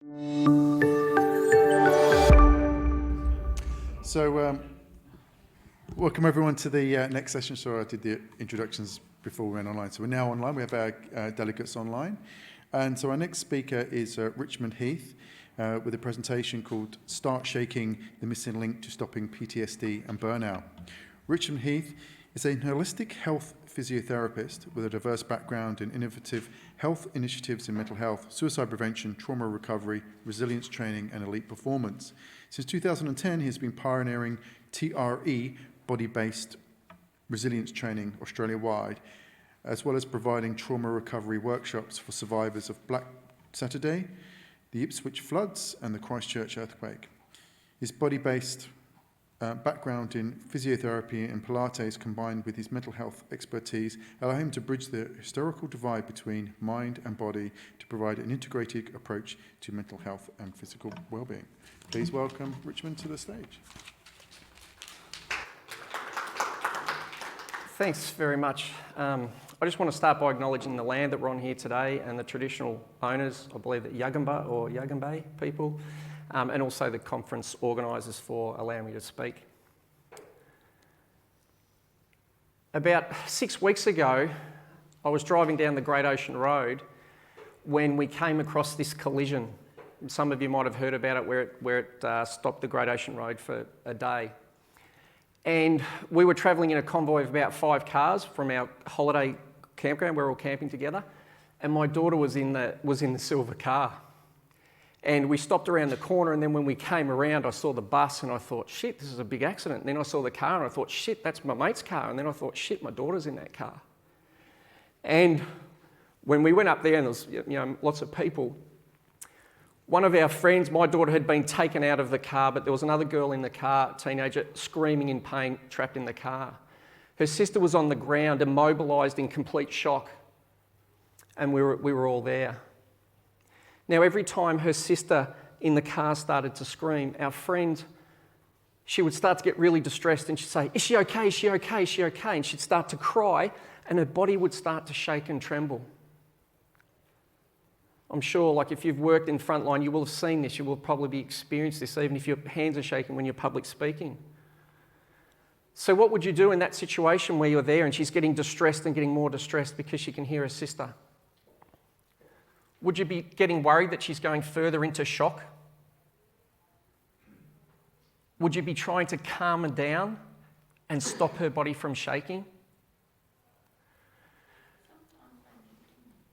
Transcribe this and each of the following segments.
So, welcome everyone to the next session. Sorry, I did the introductions before we went online. So we're now online. We have our delegates online. And so our next speaker is Richmond Heath with a presentation called Start Shaking, the Missing Link to Stopping PTSD and Burnout. Richmond Heath is a holistic health physiotherapist with a diverse background in innovative health initiatives in mental health, suicide prevention, trauma recovery, resilience training, and elite performance. Since 2010, he has been pioneering TRE, body-based resilience training Australia-wide, as well as providing trauma recovery workshops for survivors of Black Saturday, the Ipswich floods, and the Christchurch earthquake. His body-based background in physiotherapy and Pilates combined with his mental health expertise allow him to bridge the historical divide between mind and body to provide an integrated approach to mental health and physical well-being. Please welcome Richmond to the stage. Thanks very much. I just want to start by acknowledging the land that we're on here today and the traditional owners, I believe the Yugambeh or Yugambeh people, and also the conference organisers for allowing me to speak. About 6 weeks ago, I was driving down the Great Ocean Road when we came across this collision. Some of you might have heard about it where it stopped the Great Ocean Road for a day. And we were travelling in a convoy of about 5 cars from our holiday campground. We were all camping together. And my daughter was in the silver car. And we stopped around the corner, and then when we came around, I saw the bus, and I thought, shit, this is a big accident. And then I saw the car, and I thought, shit, that's my mate's car. And then I thought, shit, my daughter's in that car. And when we went up there, and there was lots of people, one of our friends, my daughter had been taken out of the car, but there was another girl in the car, teenager, screaming in pain, trapped in the car. Her sister was on the ground, immobilised in complete shock, and we were all there. Now, every time her sister in the car started to scream, our friend, she would start to get really distressed and she'd say, is she okay, is she okay, is she okay? And she'd start to cry and her body would start to shake and tremble. I'm sure, like if you've worked in Frontline, you will have seen this, you will probably experienced this, even if your hands are shaking when you're public speaking. So what would you do in that situation where you're there and she's getting distressed and getting more distressed because she can hear her sister? Would you be getting worried that she's going further into shock? Would you be trying to calm her down and stop her body from shaking?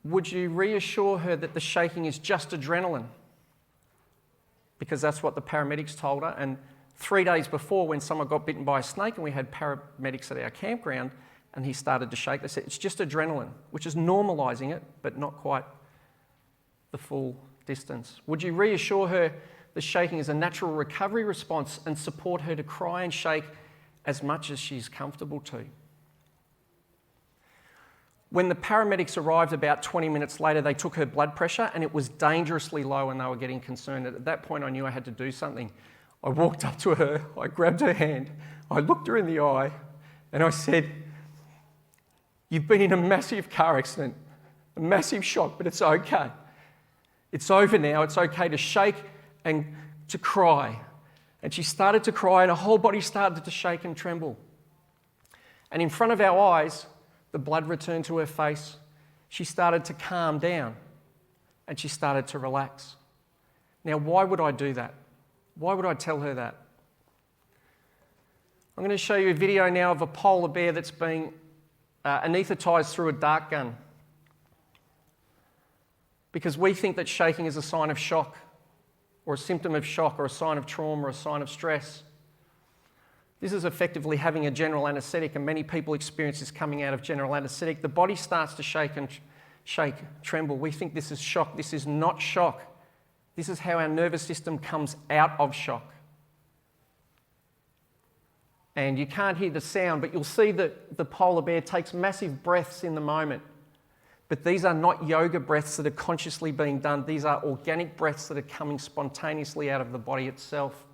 Would you reassure her that the shaking is just adrenaline? Because that's what the paramedics told her. And 3 days before, when someone got bitten by a snake and we had paramedics at our campground and he started to shake, they said, it's just adrenaline, which is normalising it, but not quite the full distance. Would you reassure her the shaking is a natural recovery response and support her to cry and shake as much as she's comfortable to? When the paramedics arrived about 20 minutes later, they took her blood pressure and it was dangerously low and they were getting concerned. At that point, I knew I had to do something. I walked up to her, I grabbed her hand, I looked her in the eye and I said, you've been in a massive car accident, a massive shock, but it's okay. It's over now, it's okay to shake and to cry. And she started to cry and her whole body started to shake and tremble. And in front of our eyes, the blood returned to her face. She started to calm down and she started to relax. Now, why would I do that? Why would I tell her that? I'm going to show you a video now of a polar bear that's being anaesthetised through a dart gun. Because we think that shaking is a sign of shock, or a symptom of shock, or a sign of trauma, or a sign of stress. This is effectively having a general anaesthetic, and many people experience this coming out of general anaesthetic. The body starts to shake, tremble. We think this is shock. This is not shock. This is how our nervous system comes out of shock. And you can't hear the sound, but you'll see that the polar bear takes massive breaths in the moment. But these are not yoga breaths that are consciously being done. These are organic breaths that are coming spontaneously out of the body itself.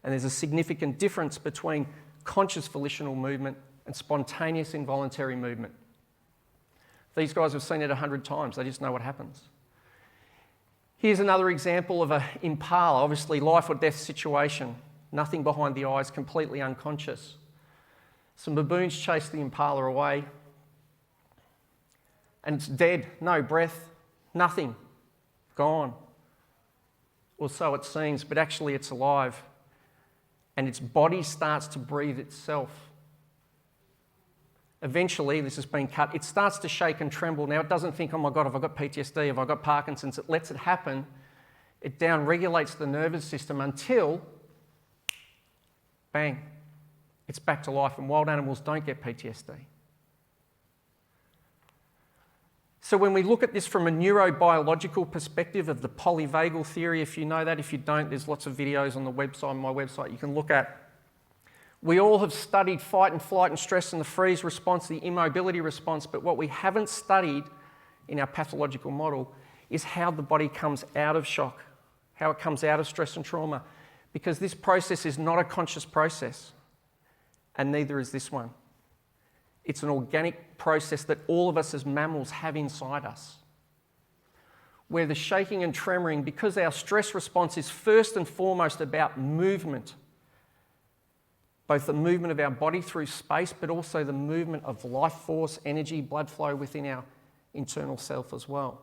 And there's a significant difference between conscious volitional movement and spontaneous involuntary movement. These guys have seen it 100 times. They just know what happens. Here's another example of an impala, obviously life or death situation. Nothing behind the eyes, completely unconscious. Some baboons chase the impala away, and it's dead, no breath, nothing, gone. Or so it seems, but actually it's alive. And its body starts to breathe itself. Eventually, this has been cut, it starts to shake and tremble. Now it doesn't think, oh my God, have I got PTSD, have I got Parkinson's? It lets it happen. It down-regulates the nervous system until, bang, it's back to life. And wild animals don't get PTSD. So when we look at this from a neurobiological perspective of the polyvagal theory, if you know that, if you don't, there's lots of videos on the website, on my website you can look at. We all have studied fight and flight and stress and the freeze response, the immobility response, but what we haven't studied in our pathological model is how the body comes out of shock, how it comes out of stress and trauma, because this process is not a conscious process, and neither is this one. It's an organic process that all of us as mammals have inside us, where the shaking and tremoring, because our stress response is first and foremost about movement, both the movement of our body through space, but also the movement of life force, energy, blood flow within our internal self as well.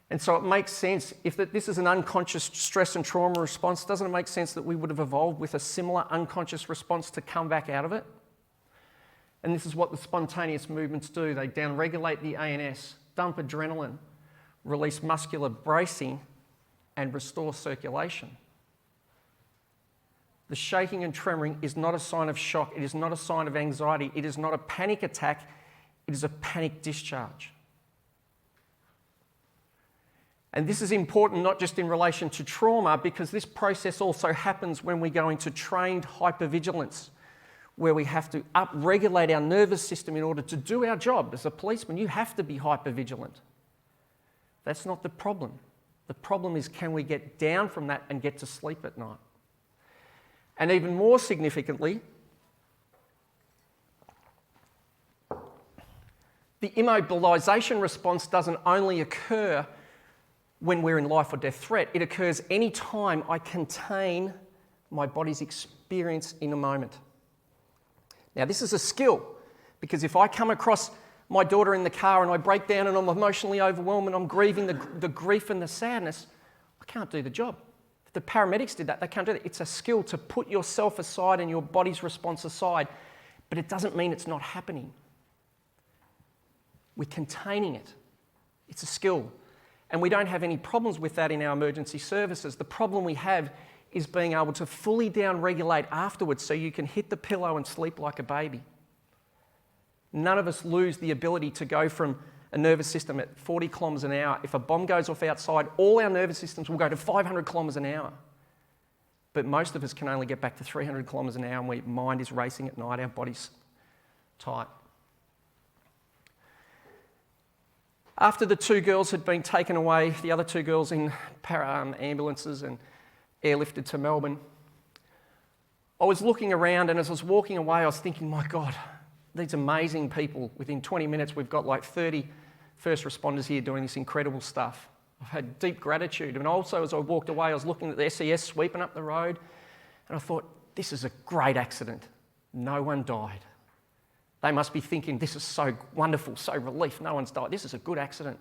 And so it makes sense, if this is an unconscious stress and trauma response, doesn't it make sense that we would have evolved with a similar unconscious response to come back out of it? And this is what the spontaneous movements do. They downregulate the ANS, dump adrenaline, release muscular bracing, and restore circulation. The shaking and tremoring is not a sign of shock. It is not a sign of anxiety. It is not a panic attack. It is a panic discharge. And this is important not just in relation to trauma, because this process also happens when we go into trained hypervigilance, where we have to upregulate our nervous system in order to do our job. As a policeman, you have to be hypervigilant. That's not the problem. The problem is, can we get down from that and get to sleep at night? And even more significantly, the immobilisation response doesn't only occur when we're in life or death threat. It occurs any time I contain my body's experience in a moment. Now, this is a skill, because if I come across my daughter in the car and I break down and I'm emotionally overwhelmed and I'm grieving the grief and the sadness, I can't do the job. If the paramedics did that, they can't do that. It's a skill to put yourself aside and your body's response aside, but it doesn't mean it's not happening. We're containing it. It's a skill. And we don't have any problems with that in our emergency services. The problem we have is being able to fully down-regulate afterwards so you can hit the pillow and sleep like a baby. None of us lose the ability to go from a nervous system at 40 kilometres an hour. If a bomb goes off outside, all our nervous systems will go to 500 kilometres an hour. But most of us can only get back to 300 kilometres an hour, and our mind is racing at night, our body's tight. After the two girls had been taken away, the other two girls in ambulances and airlifted to Melbourne, I was looking around, and as I was walking away, I was thinking, my God, these amazing people. Within 20 minutes, we've got like 30 first responders here doing this incredible stuff. I've had deep gratitude. And also, as I walked away, I was looking at the SES sweeping up the road, and I thought, this is a great accident. No one died. They must be thinking, this is so wonderful, so relief, no one's died. This is a good accident.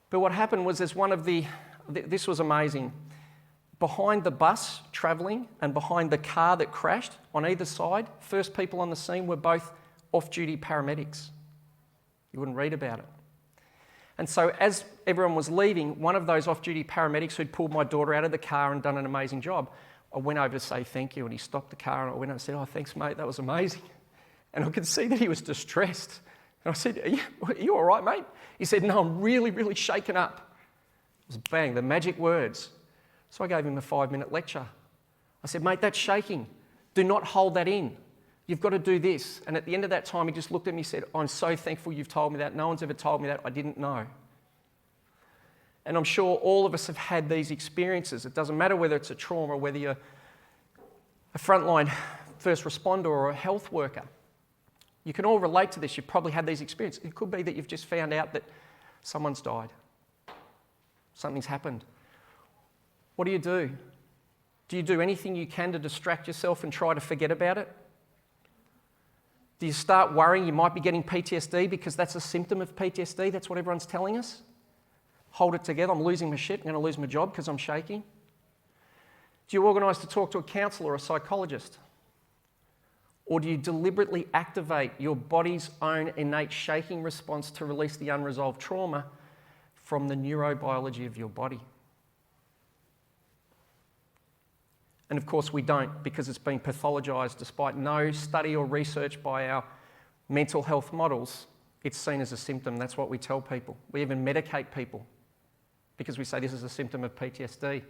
But what happened was this was amazing. Behind the bus travelling and behind the car that crashed, on either side, first people on the scene were both off-duty paramedics. You wouldn't read about it. And so as everyone was leaving, one of those off-duty paramedics who'd pulled my daughter out of the car and done an amazing job, I went over to say thank you, and he stopped the car, and I went over and said, oh, thanks, mate, that was amazing. And I could see that he was distressed. And I said, are you all right, mate? He said, no, I'm really, really shaken up. It was bang, the magic words. So I gave him a 5-minute lecture. I said, mate, that's shaking. Do not hold that in. You've got to do this. And at the end of that time, he just looked at me and said, I'm so thankful you've told me that. No one's ever told me that. I didn't know. And I'm sure all of us have had these experiences. It doesn't matter whether it's a trauma or whether you're a frontline first responder or a health worker. You can all relate to this. You've probably had these experiences. It could be that you've just found out that someone's died. Something's happened. What do? Do you do anything you can to distract yourself and try to forget about it? Do you start worrying you might be getting PTSD because that's a symptom of PTSD? That's what everyone's telling us. Hold it together. I'm losing my shit. I'm going to lose my job because I'm shaking. Do you organise to talk to a counsellor or a psychologist? Or do you deliberately activate your body's own innate shaking response to release the unresolved trauma from the neurobiology of your body? And of course we don't, because it's been pathologised. Despite no study or research by our mental health models, it's seen as a symptom. That's what we tell people. We even medicate people because we say this is a symptom of PTSD.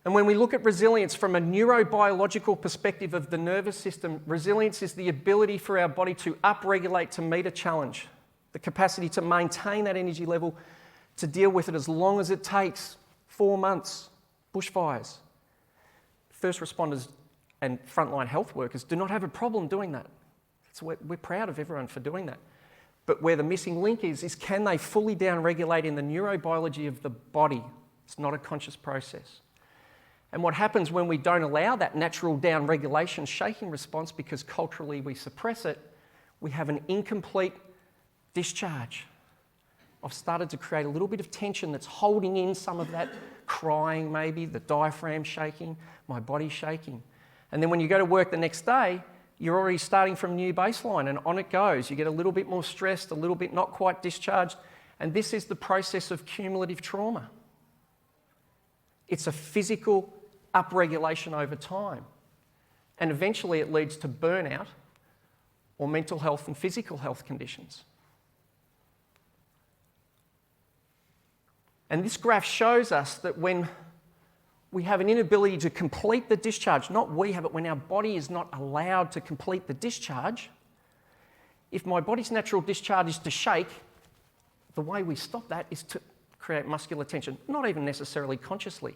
And when we look at resilience from a neurobiological perspective of the nervous system, resilience is the ability for our body to upregulate to meet a challenge, the capacity to maintain that energy level, to deal with it as long as it takes. 4 months, bushfires. First responders and frontline health workers do not have a problem doing that. So we're proud of everyone for doing that. But where the missing link is can they fully down-regulate in the neurobiology of the body? It's not a conscious process. And what happens when we don't allow that natural down-regulation shaking response because culturally we suppress it, we have an incomplete discharge. I've started to create a little bit of tension that's holding in some of that crying maybe, the diaphragm shaking, my body shaking. And then when you go to work the next day, you're already starting from a new baseline and on it goes. You get a little bit more stressed, a little bit not quite discharged. And this is the process of cumulative trauma. It's a physical upregulation over time. And eventually it leads to burnout or mental health and physical health conditions. And this graph shows us that when we have an inability to complete the discharge, not we have it, when our body is not allowed to complete the discharge, if my body's natural discharge is to shake, the way we stop that is to create muscular tension, not even necessarily consciously.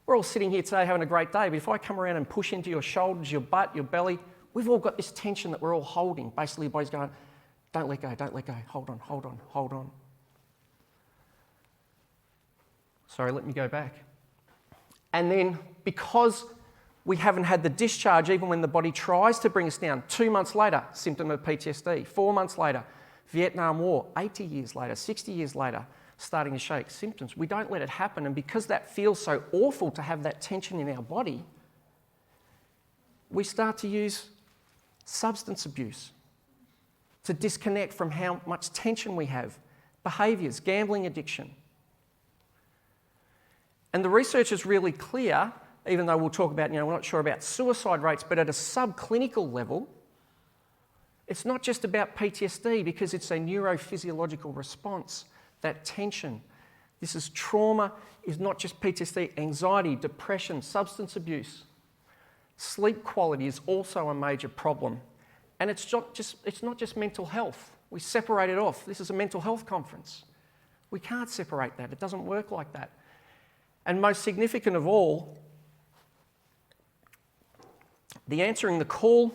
We're all sitting here today having a great day, but if I come around and push into your shoulders, your butt, your belly, we've all got this tension that we're all holding. Basically, your body's going, don't let go, hold on, hold on, hold on. Sorry, let me go back. And then because we haven't had the discharge, even when the body tries to bring us down, 2 months later, symptom of PTSD, 4 months later, Vietnam War, 80 years later, 60 years later, starting to shake, symptoms. We don't let it happen, and because that feels so awful to have that tension in our body, we start to use substance abuse to disconnect from how much tension we have. Behaviours, gambling addiction. And the research is really clear, even though we'll talk about, we're not sure about suicide rates, but at a subclinical level, it's not just about PTSD because it's a neurophysiological response. That tension, this is trauma, is not just PTSD, anxiety, depression, substance abuse. Sleep quality is also a major problem. And it's not just mental health. We separate it off. This is a mental health conference. We can't separate that. It doesn't work like that. And most significant of all, the Answering the Call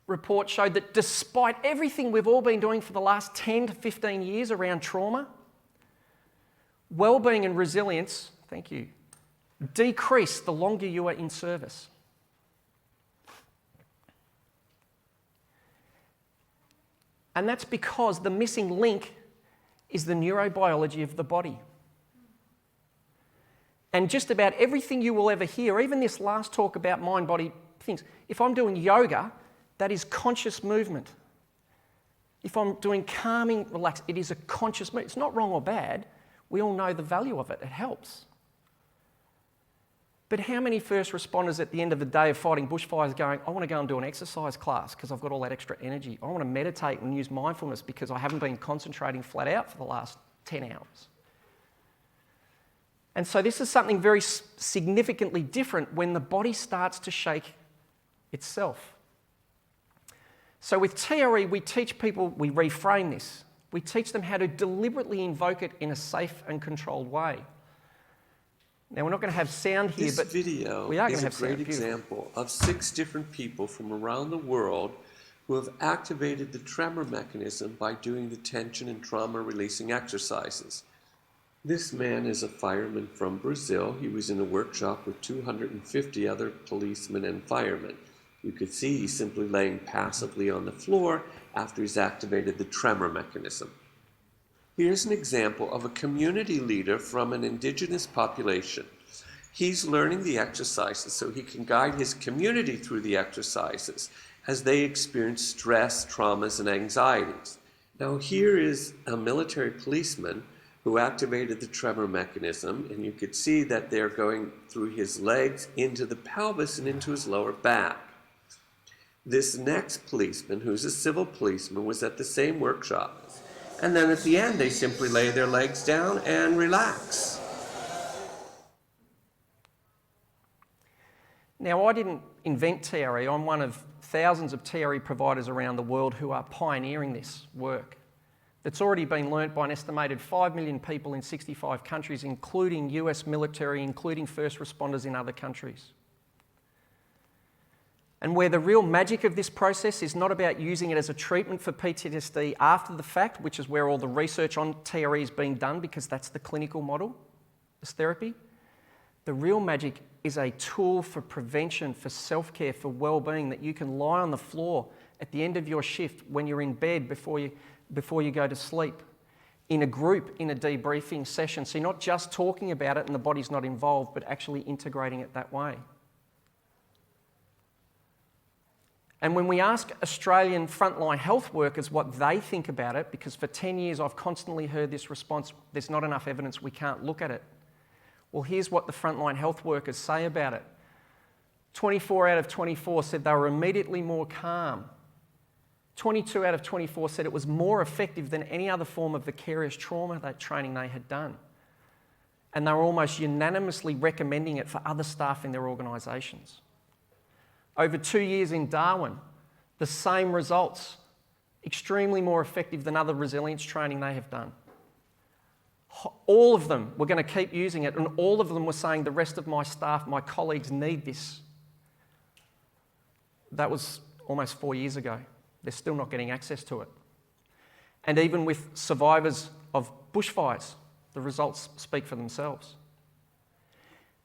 report showed that despite everything we've all been doing for the last 10 to 15 years around trauma, well-being and resilience, thank you, decrease the longer you are in service. And that's because the missing link is the neurobiology of the body. And just about everything you will ever hear, even this last talk about mind-body things, if I'm doing yoga, that is conscious movement. If I'm doing calming, relax, it is a conscious movement. It's not wrong or bad. We all know the value of it. It helps. But how many first responders at the end of the day of fighting bushfires going, I want to go and do an exercise class because I've got all that extra energy. I want to meditate and use mindfulness because I haven't been concentrating flat out for the last 10 hours. And so this is something very significantly different when the body starts to shake itself. So with TRE, we teach people, we reframe this. We teach them how to deliberately invoke it in a safe and controlled way. Now, we're not going to have sound here, this but we are going to have sound. This video is a great example of 6 different people from around the world who have activated the tremor mechanism by doing the tension and trauma releasing exercises. This man is a fireman from Brazil. He was in a workshop with 250 other policemen and firemen. You could see he's simply laying passively on the floor after he's activated the tremor mechanism. Here's an example of a community leader from an indigenous population. He's learning the exercises so he can guide his community through the exercises as they experience stress, traumas, and anxieties. Now here is a military policeman who activated the tremor mechanism, and you could see that they're going through his legs into the pelvis and into his lower back. This next policeman, who's a civil policeman, was at the same workshop. And then at the end, they simply lay their legs down and relax. Now, I didn't invent TRE. I'm one of thousands of TRE providers around the world who are pioneering this work. That's already been learnt by an estimated 5 million people in 65 countries, including US military, including first responders in other countries. And where the real magic of this process is not about using it as a treatment for PTSD after the fact, which is where all the research on TRE is being done because that's the clinical model, this therapy. The real magic is a tool for prevention, for self-care, for well-being, that you can lie on the floor at the end of your shift when you're in bed before you go to sleep, in a group, in a debriefing session. So you're not just talking about it and the body's not involved, but actually integrating it that way. And when we ask Australian frontline health workers what they think about it, because for 10 years I've constantly heard this response, there's not enough evidence, we can't look at it. Well, here's what the frontline health workers say about it. 24 out of 24 said they were immediately more calm. 22 out of 24 said it was more effective than any other form of vicarious trauma, that training they had done. And they were almost unanimously recommending it for other staff in their organisations. Over 2 years in Darwin, the same results, extremely more effective than other resilience training they have done. All of them were going to keep using it, and all of them were saying the rest of my staff, my colleagues need this. That was almost 4 years ago. They're still not getting access to it. And even with survivors of bushfires, the results speak for themselves.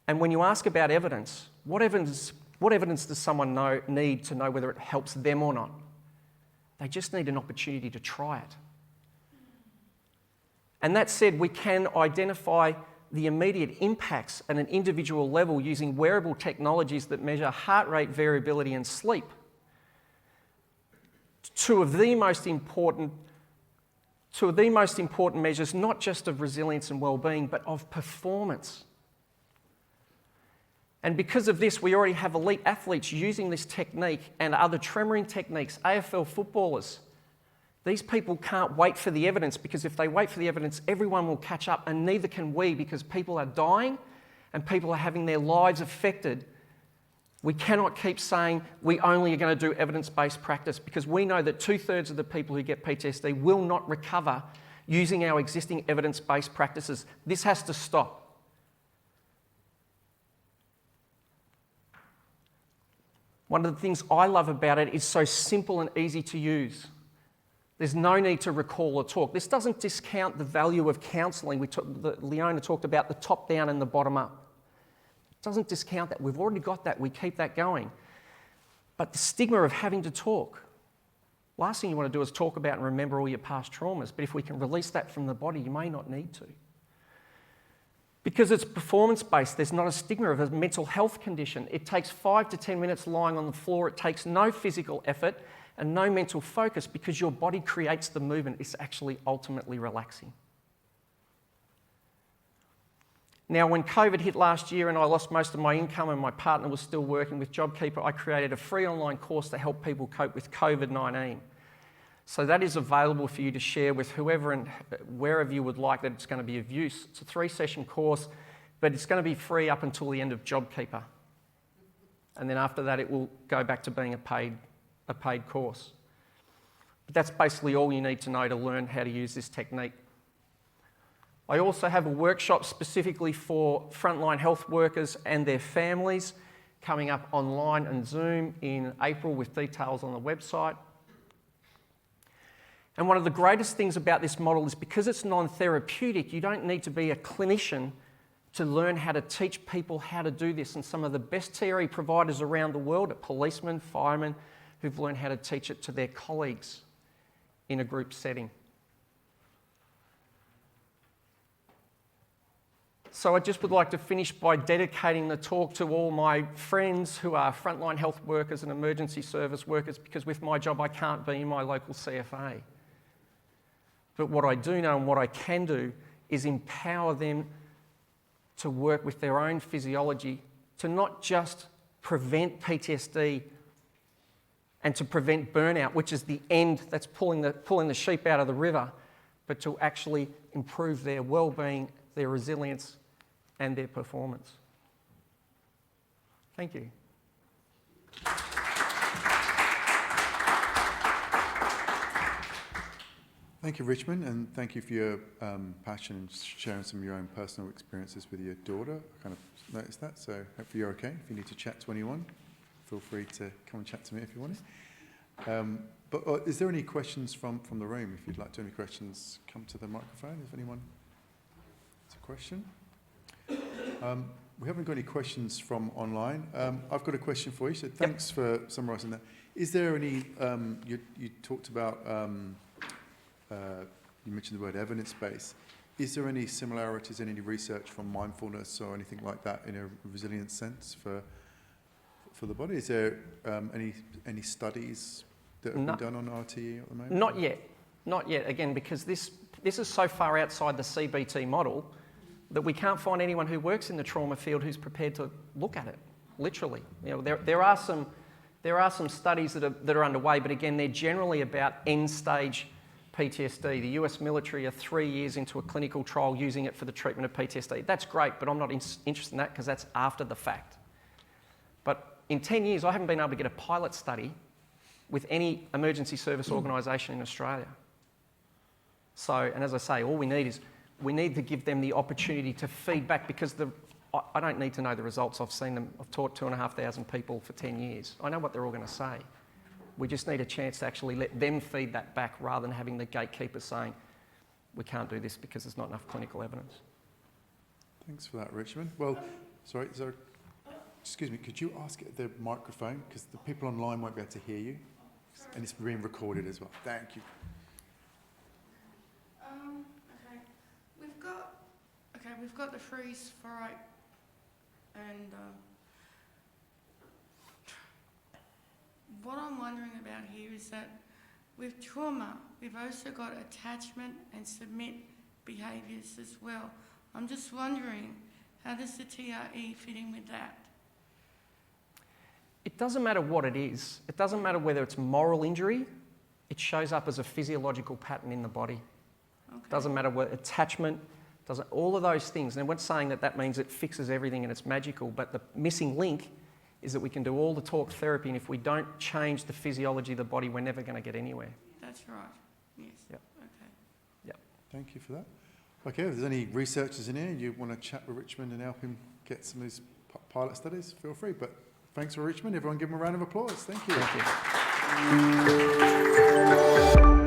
And when you ask about evidence, what evidence does someone need to know whether it helps them or not? They just need an opportunity to try it. And that said, we can identify the immediate impacts at an individual level using wearable technologies that measure heart rate variability and sleep. Two of the most important measures, not just of resilience and well-being, but of performance. And because of this, we already have elite athletes using this technique and other tremoring techniques, AFL footballers. These people can't wait for the evidence, because if they wait for the evidence, everyone will catch up, and neither can we, because people are dying and people are having their lives affected. We cannot keep saying we only are going to do evidence-based practice, because we know that 2/3 of the people who get PTSD will not recover using our existing evidence-based practices. This has to stop. One of the things I love about it is so simple and easy to use. There's no need to recall or talk. This doesn't discount the value of counselling. Leona talked about the top down and the bottom up. It doesn't discount that. We've already got that. We keep that going. But the stigma of having to talk, last thing you want to do is talk about and remember all your past traumas. But if we can release that from the body, you may not need to. Because it's performance-based, there's not a stigma of a mental health condition. It takes 5 to 10 minutes lying on the floor. It takes no physical effort and no mental focus, because your body creates the movement. It's actually ultimately relaxing. Now, when COVID hit last year and I lost most of my income and my partner was still working with JobKeeper, I created a free online course to help people cope with COVID-19. So that is available for you to share with whoever and wherever you would like that it's going to be of use. It's a 3-session course, but it's going to be free up until the end of JobKeeper. And then after that, it will go back to being a paid course. But that's basically all you need to know to learn how to use this technique. I also have a workshop specifically for frontline health workers and their families coming up online and Zoom in April, with details on the website. And one of the greatest things about this model is because it's non-therapeutic, you don't need to be a clinician to learn how to teach people how to do this. And some of the best TRE providers around the world are policemen, firemen, who've learned how to teach it to their colleagues in a group setting. So I just would like to finish by dedicating the talk to all my friends who are frontline health workers and emergency service workers, because with my job I can't be in my local CFA. But what I do know and what I can do is empower them to work with their own physiology to not just prevent PTSD and to prevent burnout, which is the end that's pulling the sheep out of the river, but to actually improve their well-being, their resilience, and their performance. Thank you. Thank you, Richmond, and thank you for your passion and sharing some of your own personal experiences with your daughter. I kind of noticed that, so hopefully you're okay. If you need to chat to anyone, feel free to come and chat to me if you want to. But is there any questions from the room? If you'd like to have any questions, come to the microphone. If anyone has a question. We haven't got any questions from online. I've got a question for you, so thanks for summarising that. Is there any, you talked about, you mentioned the word evidence-based. Is there any similarities in any research from mindfulness or anything like that in a resilience sense for the body? Is there any studies that have been done on RTE at the moment? Not yet. Again, because this is so far outside the CBT model that we can't find anyone who works in the trauma field who's prepared to look at it, literally. You know, there are some studies that are underway, but again, they're generally about end-stage PTSD. The US military are 3 years into a clinical trial using it for the treatment of PTSD. That's great, but I'm not interested in that because that's after the fact. But in 10 years, I haven't been able to get a pilot study with any emergency service organisation in Australia. So, and as I say, all we need to give them the opportunity to feed back, because I don't need to know the results. I've seen them. I've taught 2,500 people for 10 years. I know what they're all going to say. We just need a chance to actually let them feed that back rather than having the gatekeeper saying, we can't do this because there's not enough clinical evidence. Thanks for that, Richmond. Well, sorry, excuse me, could you ask at the microphone? Because the people online won't be able to hear you. And it's being recorded as well. Thank you. We've got the freeze fright, and what I'm wondering about here is that with trauma, we've also got attachment and submit behaviours as well. I'm just wondering, how does the TRE fit in with that? It doesn't matter what it is. It doesn't matter whether it's moral injury. It shows up as a physiological pattern in the body. Okay. It doesn't matter what attachment, all of those things. And we're not saying that means it fixes everything and it's magical, but the missing link is that we can do all the talk therapy, and if we don't change the physiology of the body, we're never going to get anywhere. That's right, yes. Yep. Okay. Yep. Thank you for that. Okay, if there's any researchers in here, you want to chat with Richmond and help him get some of these pilot studies, feel free. But thanks for Richmond. Everyone give him a round of applause. Thank you. Thank you.